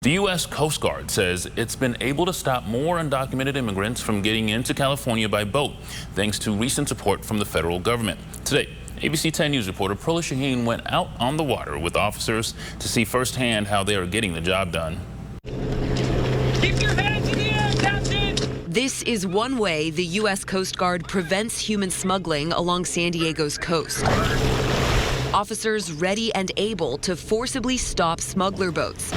The U.S. Coast Guard says it's been able to stop more undocumented immigrants from getting into California by boat, thanks to recent support from the federal government. Today, ABC 10 News reporter Perla Shaheen went out on the water with officers to see firsthand how they are getting the job done. Keep your hands in the air, Captain! This is one way the U.S. Coast Guard prevents human smuggling along San Diego's coast. Officers ready and able to forcibly stop smuggler boats,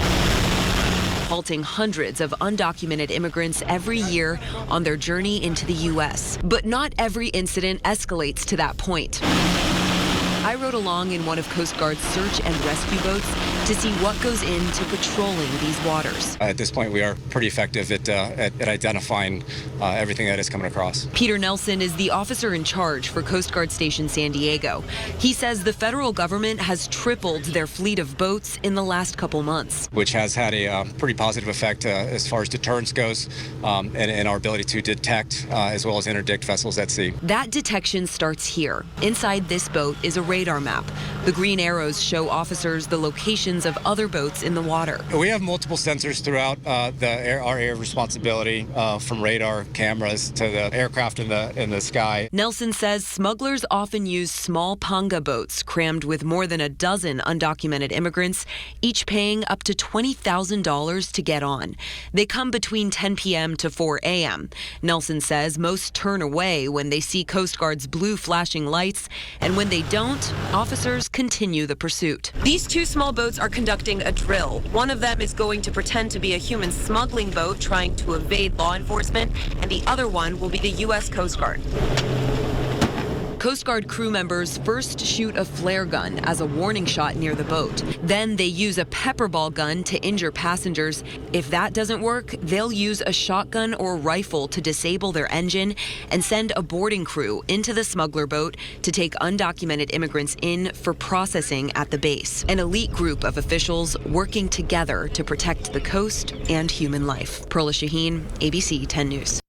halting hundreds of undocumented immigrants every year on their journey into the U.S. But not every incident escalates to that point. I rode along in one of Coast Guard's search and rescue boats to see what goes into patrolling these waters. At this point, we are pretty effective at identifying everything that is coming across. Peter Nelson is the officer in charge for Coast Guard Station San Diego. He says the federal government has tripled their fleet of boats in the last couple months, which has had a pretty positive effect as far as deterrence goes and our ability to detect as well as interdict vessels at sea. That detection starts here. Inside this boat is a radar map. The green arrows show officers the locations of other boats in the water. We have multiple sensors throughout our area of responsibility, from radar cameras to the aircraft in the sky. Nelson says smugglers often use small panga boats crammed with more than a dozen undocumented immigrants, each paying up to $20,000 to get on. They come between 10 p.m. to 4 a.m. Nelson says most turn away when they see Coast Guard's blue flashing lights, and when they don't, officers continue the pursuit. These two small boats are conducting a drill. One of them is going to pretend to be a human smuggling boat trying to evade law enforcement, and the other one will be the U.S. Coast Guard. Coast Guard crew members first shoot a flare gun as a warning shot near the boat. Then they use a pepper ball gun to injure passengers. If that doesn't work, they'll use a shotgun or rifle to disable their engine and send a boarding crew into the smuggler boat to take undocumented immigrants in for processing at the base. An elite group of officials working together to protect the coast and human life. Perla Shaheen, ABC 10 News.